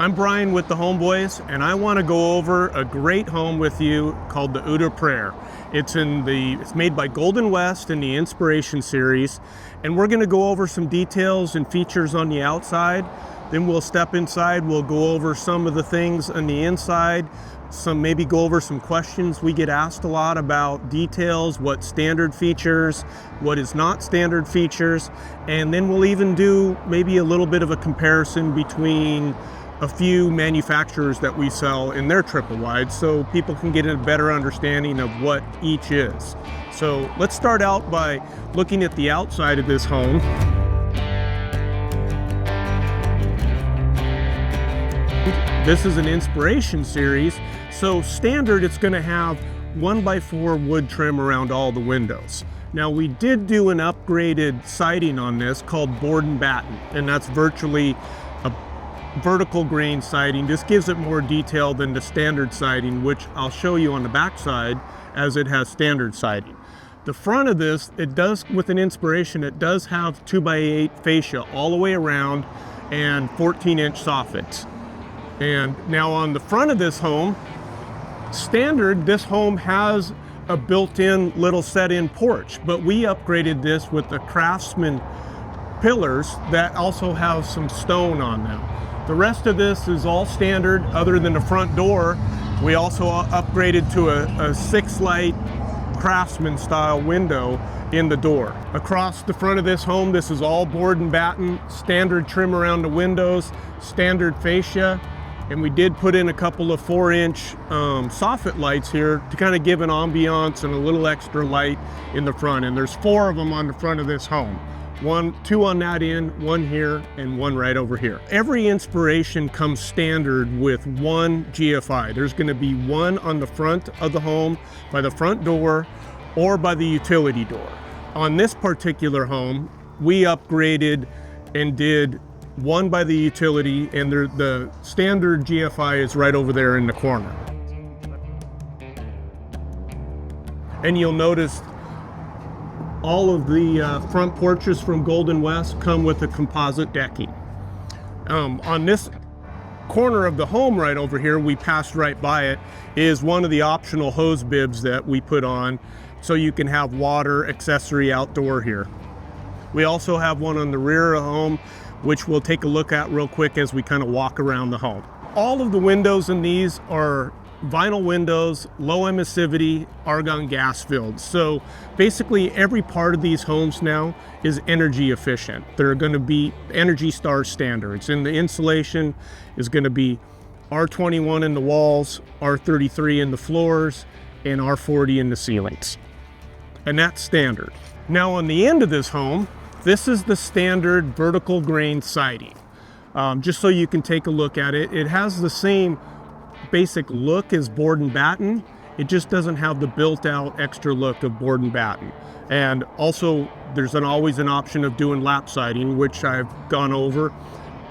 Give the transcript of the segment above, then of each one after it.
I'm Bryan with the Homeboys, and I want to go over a great home with you called the Ute Player. It's made by Golden West in the Inspiration series, and we're going to go over some details and features on the outside. Then we'll step inside, we'll go over some of the things on the inside, maybe go over some questions we get asked a lot about details, what standard features, what is not standard features, and then we'll even do maybe a little bit of a comparison between a few manufacturers that we sell in their triple wide, so people can get a better understanding of what each is. So let's start out by looking at the outside of this home. This is an Inspiration series, so standard it's going to have 1x4 wood trim around all the windows. Now we did do an upgraded siding on this called board and batten, and that's virtually a vertical grain siding. This gives it more detail than the standard siding, which I'll show you on the back side as it has standard siding. The front of this, it does, with an Inspiration, it does have 2x8 fascia all the way around and 14-inch soffits. And now on the front of this home, standard, this home has a built-in little set-in porch, but we upgraded this with the Craftsman pillars that also have some stone on them. The rest of this is all standard other than the front door. We also upgraded to a 6-light Craftsman style window in the door. Across the front of this home, this is all board and batten, standard trim around the windows, standard fascia. And we did put in a couple of 4-inch soffit lights here to kind of give an ambiance and a little extra light in the front. And there's 4 of them on the front of this home. 2 on that end, 1 here, and 1 right over here. Every Inspiration comes standard with 1 GFI. There's going to be 1 on the front of the home by the front door or by the utility door. On this particular home, we upgraded and did 1 by the utility, and the standard GFI is right over there in the corner. And you'll notice all of the front porches from Golden West come with a composite decking. On this corner of the home right over here, we passed right by it, is one of the optional hose bibs that we put on so you can have water accessory outdoor here. We also have one on the rear of the home, which we'll take a look at real quick as we kind of walk around the home. All of the windows in these are vinyl windows, low emissivity, argon gas filled. So basically every part of these homes now is energy efficient. They're going to be Energy Star standards, and the insulation is going to be R21 in the walls, R33 in the floors, and R40 in the ceilings. And that's standard. Now on the end of this home, this is the standard vertical grain siding. Just so you can take a look at it, it has the same basic look as board and batten. It just doesn't have the built out extra look of board and batten. And also there's always an option of doing lap siding, which I've gone over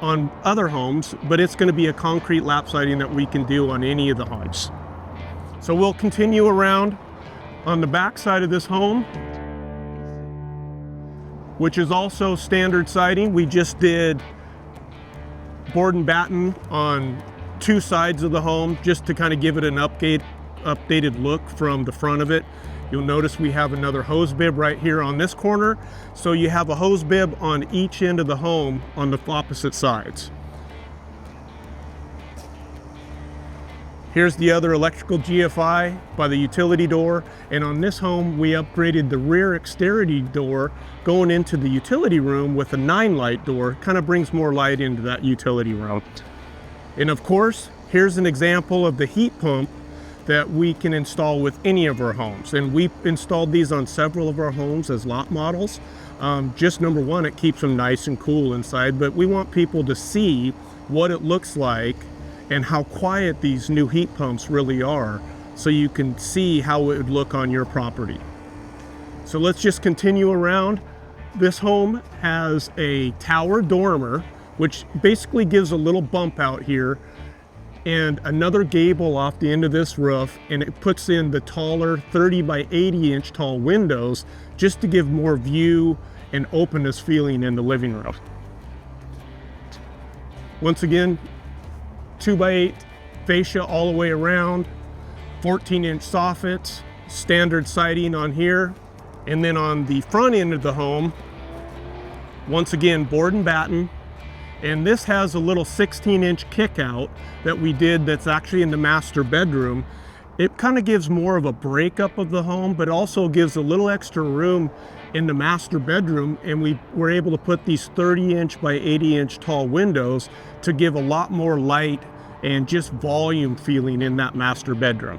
on other homes, but it's going to be a concrete lap siding that we can do on any of the homes. So we'll continue around on the back side of this home, which is also standard siding. We just did board and batten on 2 sides of the home just to kind of give it an updated look from the front of it. You'll notice we have another hose bib right here on this corner. So you have a hose bib on each end of the home on the opposite sides. Here's the other electrical GFI by the utility door. And on this home, we upgraded the rear exterior door going into the utility room with a 9-light door. Kind of brings more light into that utility room. And of course, here's an example of the heat pump that we can install with any of our homes. And we installed these on several of our homes as lot models. Just number one, it keeps them nice and cool inside, but we want people to see what it looks like and how quiet these new heat pumps really are, so you can see how it would look on your property. So let's just continue around. This home has a tower dormer, which basically gives a little bump out here and another gable off the end of this roof, and it puts in the taller 30 by 80 inch tall windows just to give more view and openness feeling in the living room. Once again, 2x8 fascia all the way around, 14-inch soffits, standard siding on here. And then on the front end of the home, once again, board and batten. And this has a little 16-inch kick out that we did that's actually in the master bedroom. It kind of gives more of a breakup of the home, but also gives a little extra room in the master bedroom. And we were able to put these 30-inch by 80-inch tall windows to give a lot more light and just volume feeling in that master bedroom.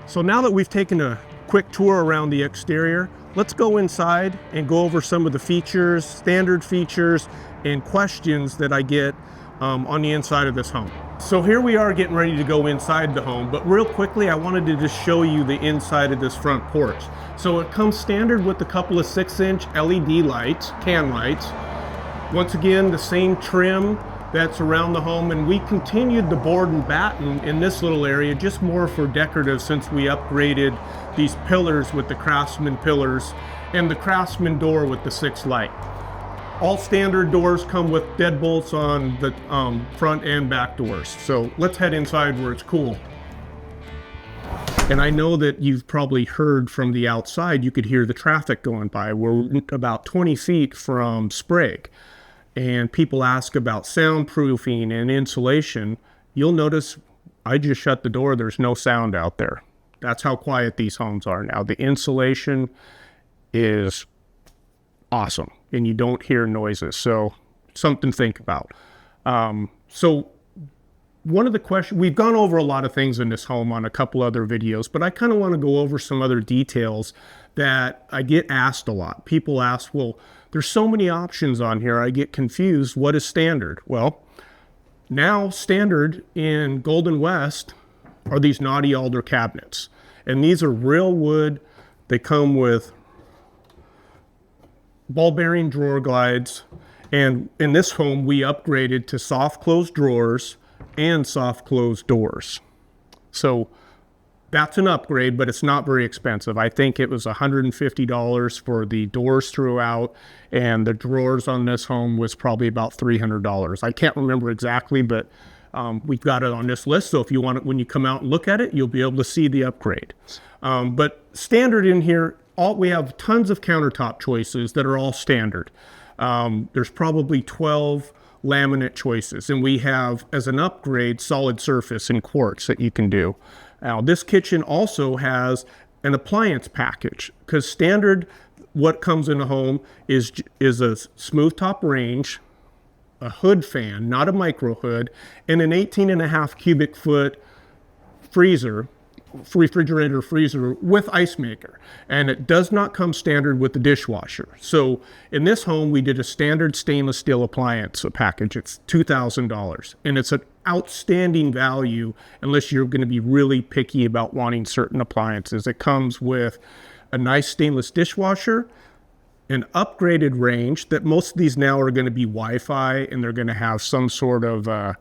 So now that we've taken a quick tour around the exterior, let's go inside and go over some of the features, standard features, and questions that I get on the inside of this home. So here we are getting ready to go inside the home, but real quickly I wanted to just show you the inside of this front porch. So it comes standard with a couple of 6-inch LED lights, can lights. Once again, the same trim that's around the home, and we continued the board and batten in this little area just more for decorative, since we upgraded these pillars with the Craftsman pillars and the Craftsman door with the 6 light. All standard doors come with deadbolts on the front and back doors. So let's head inside where it's cool. And I know that you've probably heard from the outside, you could hear the traffic going by. We're about 20 feet from Sprague. And people ask about soundproofing and insulation. You'll notice I just shut the door. There's no sound out there. That's how quiet these homes are now. The insulation is awesome, and you don't hear noises. So something to think about. So one of the questions, we've gone over a lot of things in this home on a couple other videos, but I kind of want to go over some other details that I get asked a lot. People ask, well, there's so many options on here, I get confused. What is standard? Well, now standard in Golden West are these knotty alder cabinets. And these are real wood. They come with ball bearing drawer glides. And in this home, we upgraded to soft close drawers and soft close doors. So that's an upgrade, but it's not very expensive. I think it was $150 for the doors throughout, and the drawers on this home was probably about $300. I can't remember exactly, but we've got it on this list. So if you want it, when you come out and look at it, you'll be able to see the upgrade. But standard in here, we have tons of countertop choices that are all standard. There's probably 12 laminate choices, and we have, as an upgrade, solid surface and quartz that you can do. Now, this kitchen also has an appliance package, because standard, what comes in a home is a smooth top range, a hood fan, not a micro hood, and an 18.5 cubic foot refrigerator freezer with ice maker. And it does not come standard with the dishwasher. So in this home, we did a standard stainless steel appliance package. It's $2,000, and it's an outstanding value unless you're going to be really picky about wanting certain appliances. It comes with a nice stainless dishwasher, an upgraded range that most of these now are going to be Wi-Fi, and they're going to have some sort of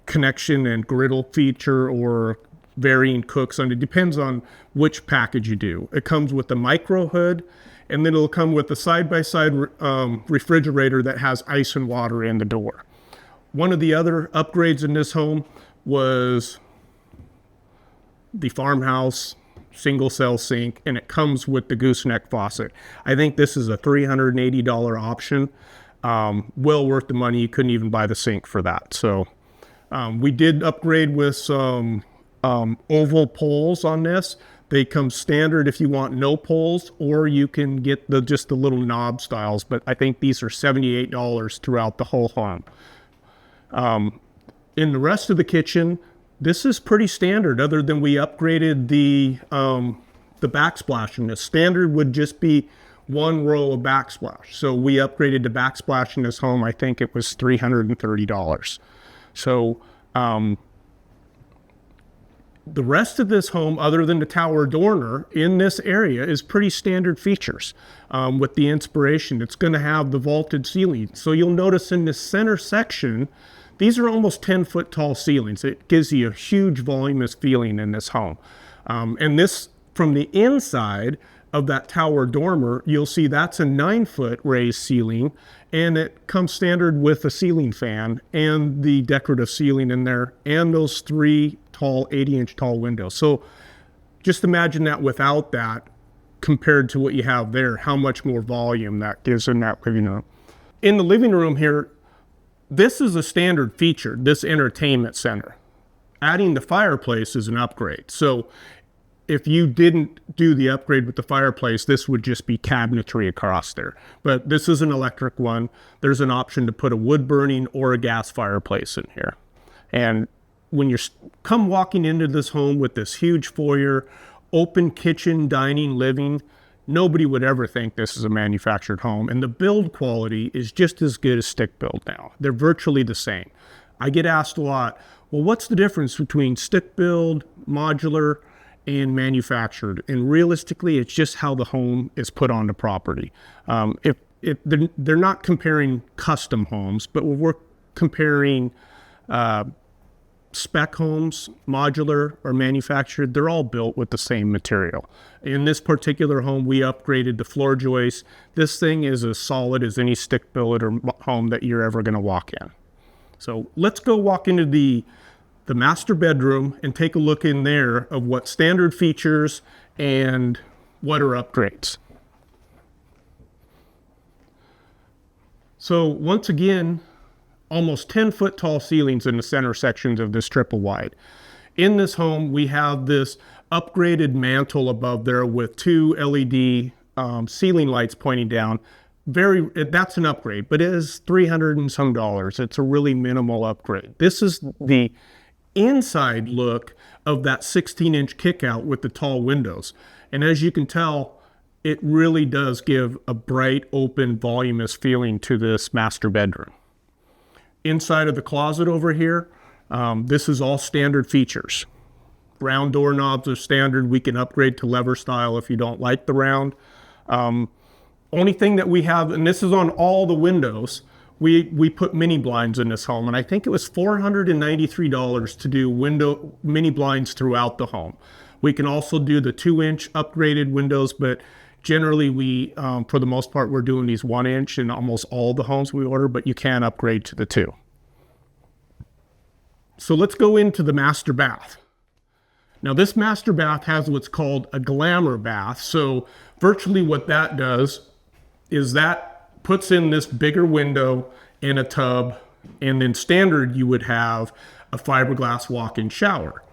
connection and griddle feature or varying cooks, and it depends on which package you do. It comes with a micro hood, and then it'll come with a side-by-side refrigerator that has ice and water in the door. One of the other upgrades in this home was the farmhouse single cell sink, and it comes with the gooseneck faucet. I think this is a $380 option. Well worth the money. You couldn't even buy the sink for that. So we did upgrade with some oval poles on this. They come standard if you want no poles, or you can get just the little knob styles, but I think these are $78 throughout the whole home. In the rest of the kitchen, this is pretty standard, other than we upgraded the backsplash in this. Standard would just be one row of backsplash. So we upgraded the backsplash in this home. I think it was $330. So the rest of this home, other than the tower adorner in this area, is pretty standard features. With the inspiration, it's going to have the vaulted ceiling. So you'll notice in this center section, these are almost 10-foot tall ceilings. It gives you a huge voluminous feeling in this home. And this, from the inside of that tower dormer, you'll see that's a 9-foot raised ceiling, And it comes standard with a ceiling fan and the decorative ceiling in there and those 3 tall 80-inch tall windows. So just imagine that without that compared to what you have there, how much more volume that gives in that living room. In the living room here, this is a standard feature, this entertainment center. Adding the fireplace is an upgrade. So if you didn't do the upgrade with the fireplace, this would just be cabinetry across there. But this is an electric one. There's an option to put a wood burning or a gas fireplace in here. And when you come walking into this home with this huge foyer, open kitchen, dining, living, nobody would ever think this is a manufactured home. And the build quality is just as good as stick build now. They're virtually the same. I get asked a lot, well, what's the difference between stick build, modular, and manufactured? And realistically, it's just how the home is put on the property. If they're not comparing custom homes, but we're comparing spec homes, modular or manufactured. They're all built with the same material. In this particular home, we upgraded the floor joists. This thing is as solid as any stick built or home that you're ever going to walk in. So let's go walk into the master bedroom and take a look in there of what standard features and what are upgrades. So once again, almost 10-foot tall ceilings in the center sections of this triple wide. In this home, we have this upgraded mantle above there with 2 LED ceiling lights pointing down. That's an upgrade, but it is $300 and some. It's a really minimal upgrade. This is the inside look of that 16-inch kickout with the tall windows. And as you can tell, it really does give a bright, open, voluminous feeling to this master bedroom. Inside of the closet over here, this is all standard features. Round doorknobs are standard. We can upgrade to lever style if you don't like the round. Only thing that we have, and this is on all the windows, we put mini blinds in this home, and I think it was $493 to do mini blinds throughout the home. We can also do the 2-inch upgraded windows, but generally we, for the most part, we're doing these 1-inch in almost all the homes we order, but you can upgrade to the 2. So let's go into the master bath. Now this master bath has what's called a glamour bath. So virtually what that does is that puts in this bigger window and a tub, and then standard you would have a fiberglass walk-in shower.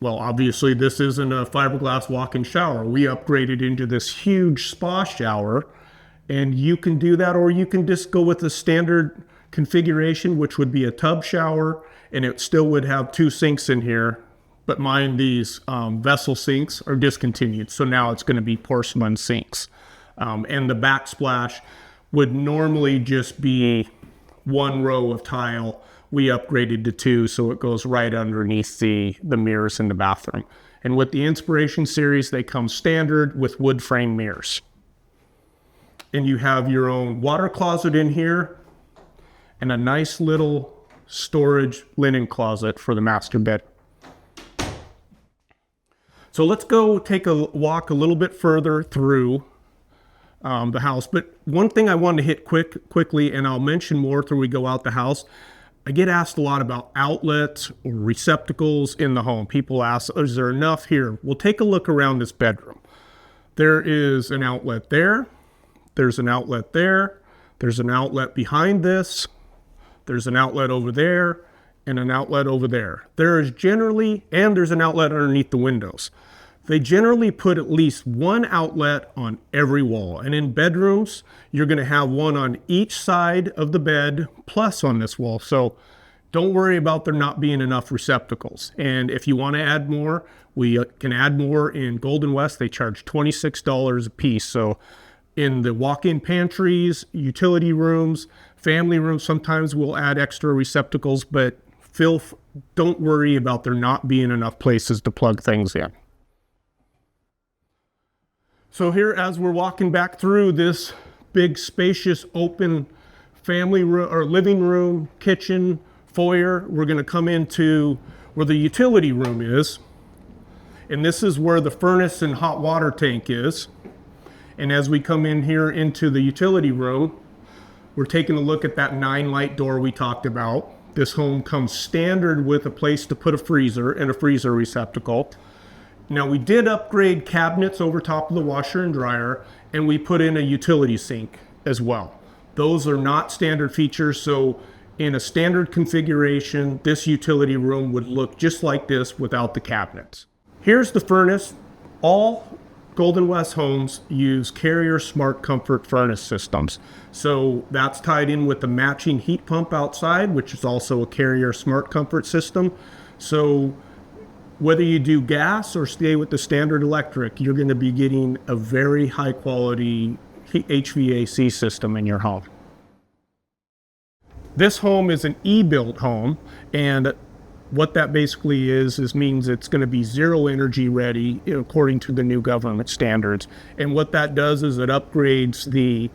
Well, obviously this isn't a fiberglass walk-in shower. We upgraded into this huge spa shower, and you can do that, or you can just go with the standard configuration, which would be a tub shower, and it still would have 2 sinks in here. But mind, these vessel sinks are discontinued, so now it's going to be porcelain sinks. And the backsplash would normally just be 1 row of tile. We upgraded to 2, so it goes right underneath the mirrors in the bathroom. And with the Inspiration series, they come standard with wood frame mirrors. And you have your own water closet in here and a nice little storage linen closet for the master bed. So let's go take a walk a little bit further through the house. But one thing I wanted to hit quickly, and I'll mention more till we go out the house. I get asked a lot about outlets or receptacles in the home. People ask, is there enough here? Well, take a look around this bedroom. There is an outlet there. There's an outlet there. There's an outlet behind this. There's an outlet over there and an outlet over there. There is generally, and there's an outlet underneath the windows. They generally put at least 1 outlet on every wall. And in bedrooms, you're going to have 1 on each side of the bed plus on this wall. So don't worry about there not being enough receptacles. And if you want to add more, we can add more. In Golden West, they charge $26 a piece. So in the walk-in pantries, utility rooms, family rooms, sometimes we'll add extra receptacles, but don't worry about there not being enough places to plug things in. So here, as we're walking back through this big, spacious, open family room or living room, kitchen, foyer, we're going to come into where the utility room is. And this is where the furnace and hot water tank is. And as we come in here into the utility room, we're taking a look at that 9-light door we talked about. This home comes standard with a place to put a freezer and a freezer receptacle. Now we did upgrade cabinets over top of the washer and dryer, and we put in a utility sink as well. Those are not standard features, so in a standard configuration, this utility room would look just like this without the cabinets. Here's the furnace. All Golden West homes use Carrier Smart Comfort furnace systems. So that's tied in with the matching heat pump outside, which is also a Carrier Smart Comfort system. So whether you do gas or stay with the standard electric, you're going to be getting a very high quality HVAC system in your home. This home is an eBuilt home, and what that basically is means it's going to be zero energy ready according to the new government standards. And what that does is it upgrades the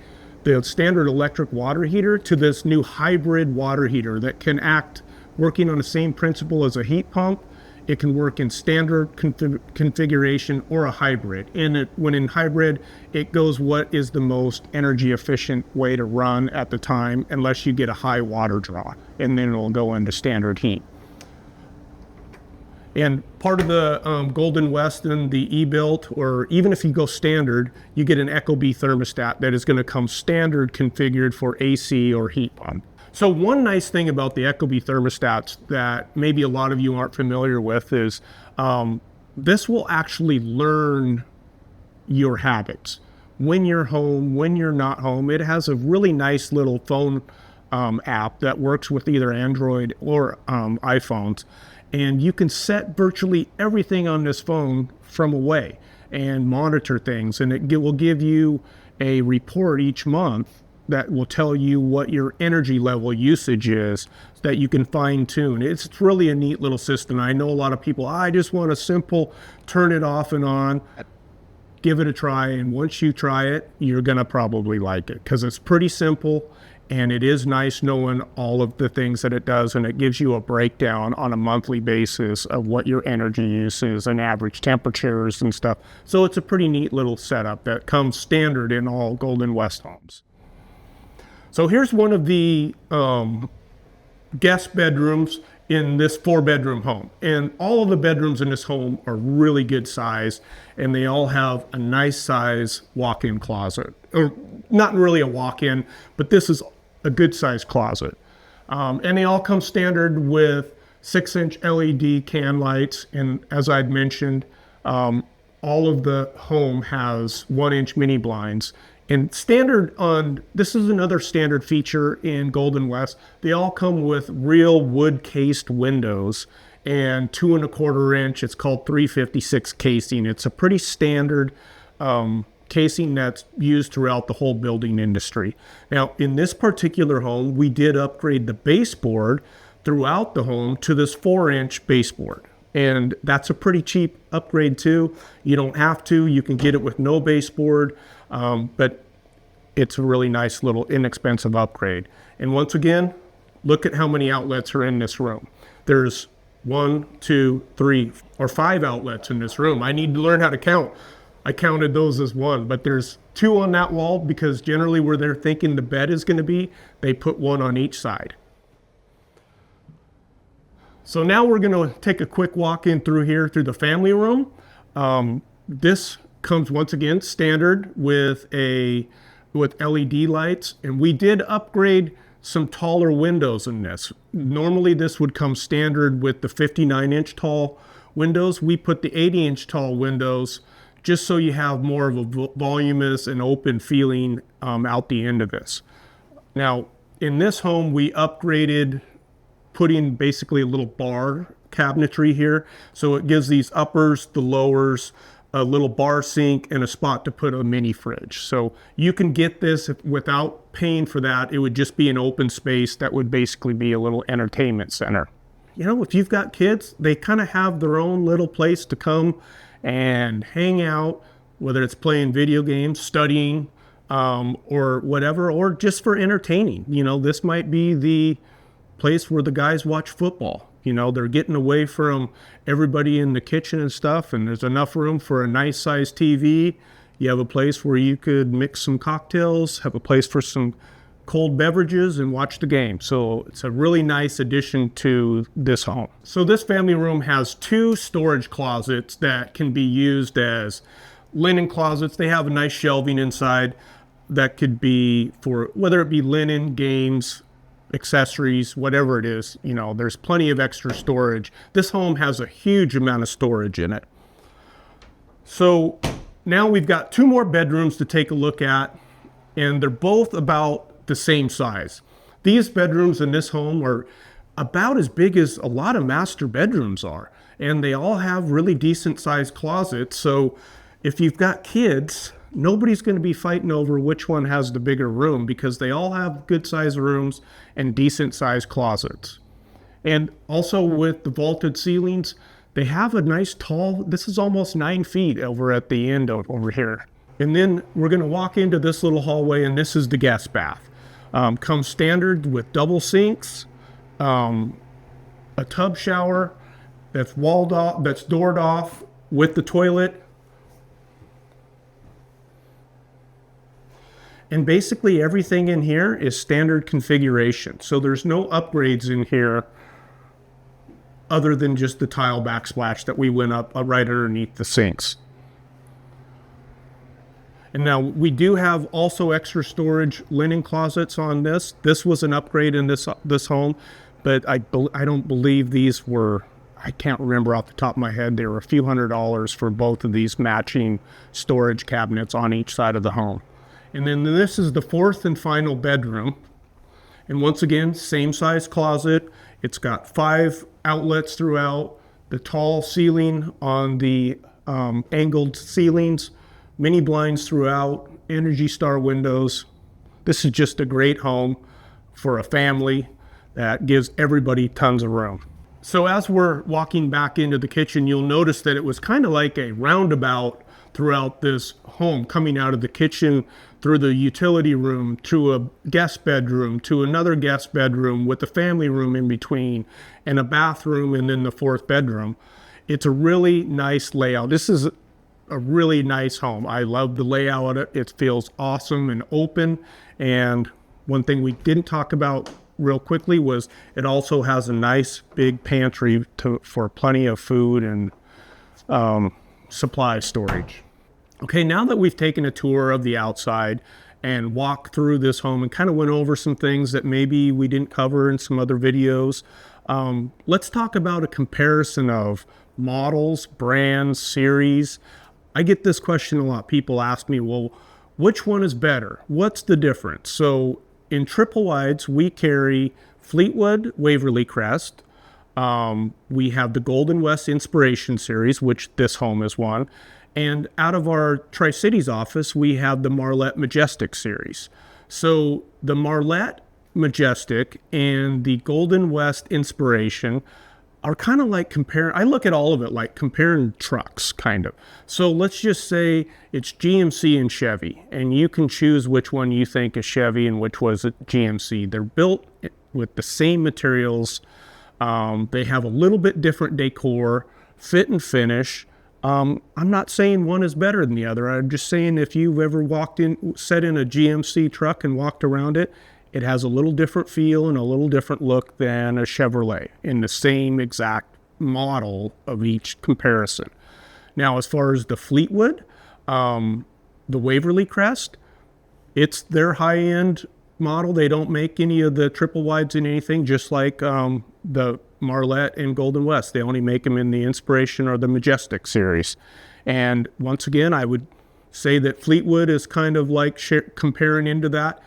standard electric water heater to this new hybrid water heater that can act working on the same principle as a heat pump. It can work in standard configuration or a hybrid. And when in hybrid, it goes what is the most energy efficient way to run at the time, unless you get a high water draw, and then it'll go into standard heat. And part of the Golden West and the eBuilt, or even if you go standard, you get an EcoBee thermostat that is going to come standard configured for AC or heat pump. So one nice thing about the EcoBee thermostats that maybe a lot of you aren't familiar with is this will actually learn your habits. When you're home, when you're not home. It has a really nice little phone app that works with either Android or iPhones. And you can set virtually everything on this phone from away and monitor things. And it will give you a report each month that will tell you what your energy level usage is, so that you can fine tune. It's really a neat little system. I know a lot of people, I just want a simple turn it off and on. Give it a try, and once you try it, you're gonna probably like it, because it's pretty simple, and it is nice knowing all of the things that it does, and it gives you a breakdown on a monthly basis of what your energy use is and average temperatures and stuff. So it's a pretty neat little setup that comes standard in all Golden West homes. So here's one of the guest bedrooms in this 4-bedroom home. And all of the bedrooms in this home are really good size, and they all have a nice size walk-in closet. Or not really a walk-in, but this is a good size closet. And they all come standard with 6-inch LED can lights. And as I'd mentioned, all of the home has 1-inch mini blinds. And standard on, this is another standard feature in Golden West. They all come with real wood cased windows and 2¼ inch. It's called 356 casing. It's a pretty standard casing that's used throughout the whole building industry. Now, in this particular home, we did upgrade the baseboard throughout the home to this 4-inch baseboard. And that's a pretty cheap upgrade too. You don't have to, you can get it with no baseboard. But it's a really nice little inexpensive upgrade. And once again, look at how many outlets are in this room. There's 1, 2, 3, or 5 outlets in this room. I need to learn how to count. I counted those as 1, but there's 2 on that wall, because generally where they're thinking the bed is going to be, they put 1 on each side. So now we're going to take a quick walk in through here through the family room. This comes once again standard with LED lights, and we did upgrade some taller windows in this. Normally this would come standard with the 59-inch tall windows. We put the 80-inch tall windows just so you have more of a voluminous and open feeling out the end of this. Now in this home we upgraded, putting basically a little bar cabinetry here, so it gives these uppers, the lowers, a little bar sink, and a spot to put a mini fridge. So you can get this without paying for that. It would just be an open space that would basically be a little entertainment center. You know, if you've got kids, they kind of have their own little place to come and hang out, whether it's playing video games, studying, or whatever, or just for entertaining. You know, this might be the place where the guys watch football. You know, they're getting away from everybody in the kitchen and stuff, and there's enough room for a nice sized TV. You have a place where you could mix some cocktails, have a place for some cold beverages, and watch the game. So it's a really nice addition to this home. So this family room has 2 storage closets that can be used as linen closets. They have a nice shelving inside that could be for whether it be linen, games, accessories, whatever it is. You know, there's plenty of extra storage. This home has a huge amount of storage in it. So now we've got 2 more bedrooms to take a look at, and they're both about the same size. These bedrooms in this home are about as big as a lot of master bedrooms are, and they all have really decent sized closets. So if you've got kids, nobody's going to be fighting over which one has the bigger room, because they all have good sized rooms and decent sized closets. And also with the vaulted ceilings, they have a nice tall, this is almost 9 feet over at the end over here. And then we're going to walk into this little hallway, and this is the guest bath. Comes standard with double sinks, a tub shower that's walled off, that's doored off with the toilet. And basically everything in here is standard configuration. So there's no upgrades in here other than just the tile backsplash that we went up right underneath the sinks. And now we do have also extra storage linen closets on this. This was an upgrade in this home, but I don't believe these were, I can't remember off the top of my head, they were a few $100s for both of these matching storage cabinets on each side of the home. And then this is the 4th and final bedroom. And once again, same size closet. It's got 5 outlets throughout, the tall ceiling on the angled ceilings, mini blinds throughout, Energy Star windows. This is just a great home for a family that gives everybody tons of room. So as we're walking back into the kitchen, you'll notice that it was kind of like a roundabout throughout this home, coming out of the kitchen through the utility room to a guest bedroom to another guest bedroom with the family room in between and a bathroom, and then the 4th bedroom. It's a really nice layout. This is a really nice home. I love the layout of it. It feels awesome and open. And one thing we didn't talk about real quickly was it also has a nice big pantry for plenty of food and supply storage. Okay, now that we've taken a tour of the outside and walked through this home and kind of went over some things that maybe we didn't cover in some other videos, let's talk about a comparison of models, brands, series. I get this question a lot. People ask me, well, which one is better? What's the difference? So in triple wides, we carry Fleetwood, Waverly, Crest. We have the Golden West Inspiration Series, which this home is one. And out of our Tri-Cities office, we have the Marlette Majestic series. So the Marlette Majestic and the Golden West Inspiration are kind of like comparing, I look at all of it like comparing trucks, kind of. So let's just say it's GMC and Chevy, and you can choose which one you think is Chevy and which was a GMC. They're built with the same materials. They have a little bit different decor, fit and finish. I'm not saying one is better than the other. I'm just saying if you've ever sat in a GMC truck and walked around it, it has a little different feel and a little different look than a Chevrolet in the same exact model of each comparison. Now, as far as the Fleetwood, the Waverly Crest, it's their high-end model. They don't make any of the triple wides in anything, just like the Marlette and Golden West. They only make them in the Inspiration or the Majestic series. And once again, I would say that Fleetwood is kind of like comparing into that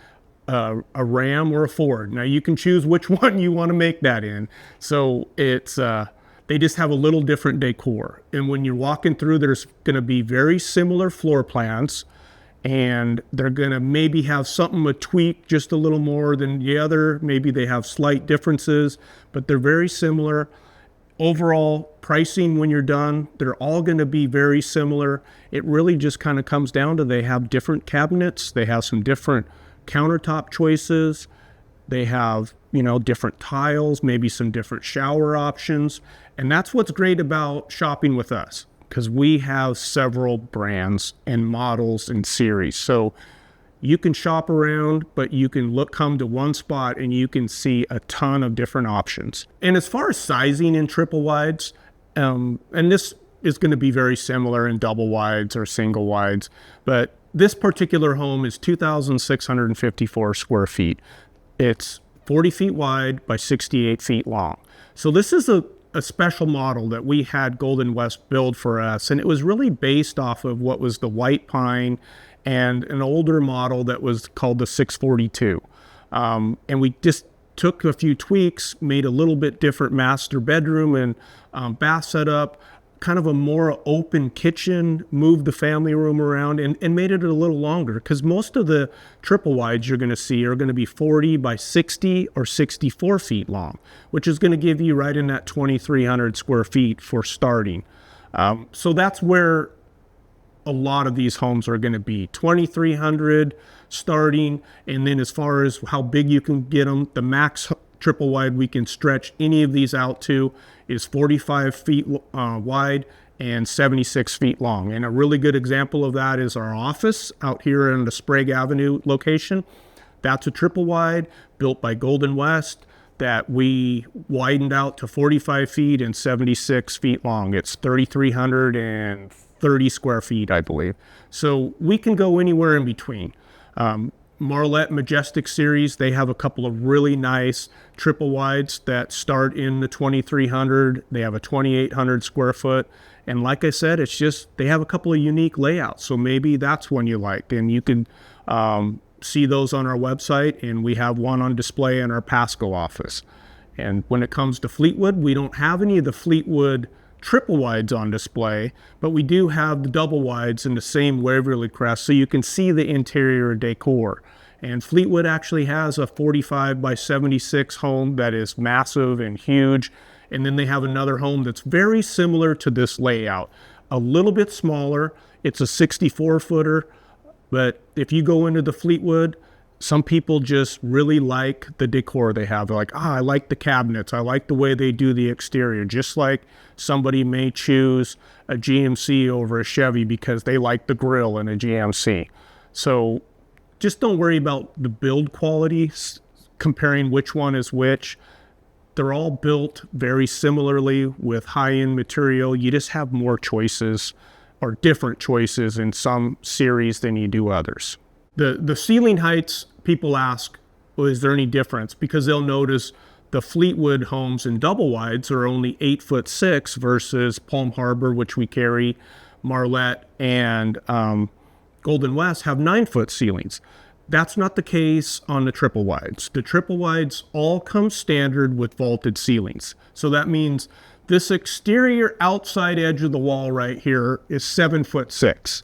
a Ram or a Ford. Now you can choose which one you want to make that in. So it's they just have a little different decor. And when you're walking through, there's going to be very similar floor plans, and they're going to maybe have something a tweak just a little more than the other. Maybe they have slight differences, but they're very similar. Overall pricing when you're done, they're all going to be very similar. It really just kind of comes down to they have different cabinets. They have some different countertop choices. They have, different tiles, maybe some different shower options. And that's what's great about shopping with us. because we have several brands and models and series. So you can shop around, but you can come to one spot and you can see a ton of different options. And as far as sizing in triple wides, and this is going to be very similar in double wides or single wides, but this particular home is 2,654 square feet. It's 40 feet wide by 68 feet long. So this is a special model that we had Golden West build for us, and it was really based off of what was the white pine and an older model that was called the 642. And we just took a few tweaks, made a little bit different master bedroom and bath setup, kind of a more open kitchen, moved the family room around and made it a little longer, because most of the triple wides you're going to see are going to be 40 by 60 or 64 feet long, which is going to give you right in that 2,300 square feet for starting. So that's where a lot of these homes are going to be 2,300 starting. And then as far as how big you can get them, the max triple wide we can stretch any of these out to is 45 feet wide and 76 feet long. And a really good example of that is our office out here in the Sprague Avenue location. That's a triple wide built by Golden West that we widened out to 45 feet and 76 feet long. It's 3,330 square feet, I believe. So we can go anywhere in between. Marlette Majestic series, they have a couple of really nice triple wides that start in the 2,300. They have a 2,800 square foot. And like I said, it's just, they have a couple of unique layouts. So maybe that's one you like. And you can see those on our website. And we have one on display in our Pasco office. And when it comes to Fleetwood, we don't have any of the Fleetwood triple wides on display, but we do have the double wides in the same Waverly Crest, so you can see the interior decor. And Fleetwood actually has a 45 by 76 home that is massive and huge. And then they have another home that's very similar to this layout, a little bit smaller. It's a 64 footer, but if you go into the Fleetwood, some people just really like the decor they have. They're like, I like the cabinets. I like the way they do the exterior. Just like somebody may choose a GMC over a Chevy because they like the grill in a GMC. So just don't worry about the build quality, comparing which one is which. They're all built very similarly with high-end material. You just have more choices or different choices in some series than you do others. The ceiling heights, people ask, well, is there any difference? Because they'll notice the Fleetwood homes in double wides are only 8'6" versus Palm Harbor, which we carry, Marlette, and Golden West have 9-foot ceilings. That's not the case on the triple wides. The triple wides all come standard with vaulted ceilings. So that means this exterior outside edge of the wall right here is 7'6".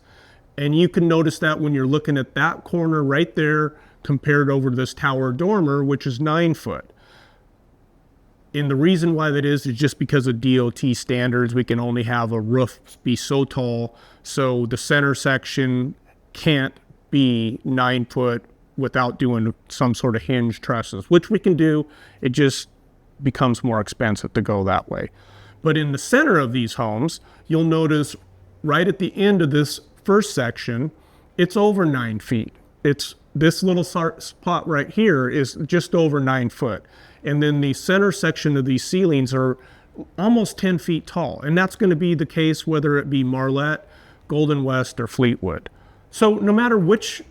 And you can notice that when you're looking at that corner right there compared over to this tower dormer, which is 9 foot. And the reason why that is just because of DOT standards. We can only have a roof be so tall. So the center section can't be 9 foot without doing some sort of hinge trusses, which we can do. It just becomes more expensive to go that way. But in the center of these homes, you'll notice right at the end of this first section, it's over 9 feet. It's this little spot right here is just over 9 foot. And then the center section of these ceilings are almost 10 feet tall. And that's going to be the case whether it be Marlette, Golden West, or Fleetwood. So no matter which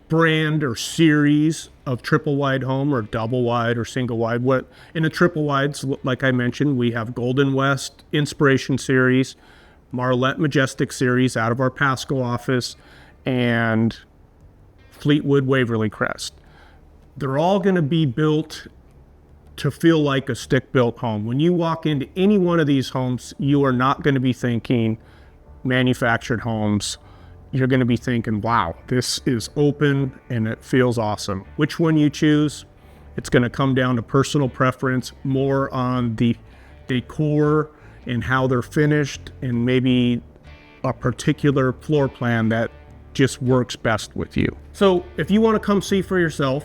brand or series of triple wide home or double wide or single wide, what in a triple wides, like I mentioned, we have Golden West Inspiration Series, Marlette Majestic Series out of our Pasco office, and Fleetwood Waverly Crest. They're all going to be built to feel like a stick-built home. When you walk into any one of these homes, you are not going to be thinking manufactured homes. You're going to be thinking, wow, this is open and it feels awesome. Which one you choose, it's going to come down to personal preference, more on the decor and how they're finished, and maybe a particular floor plan that just works best with you. So if you want to come see for yourself,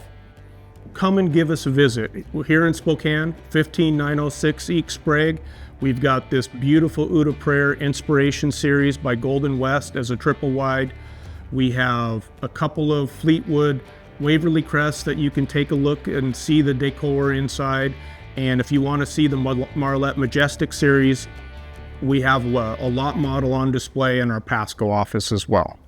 come and give us a visit. We're here in Spokane, 15906 East Sprague. We've got this beautiful Ute Player Inspiration Series by Golden West as a triple wide. We have a couple of Fleetwood Waverly Crest that you can take a look and see the decor inside. And if you want to see the Marlette Majestic series, we have a lot model on display in our Pasco office as well.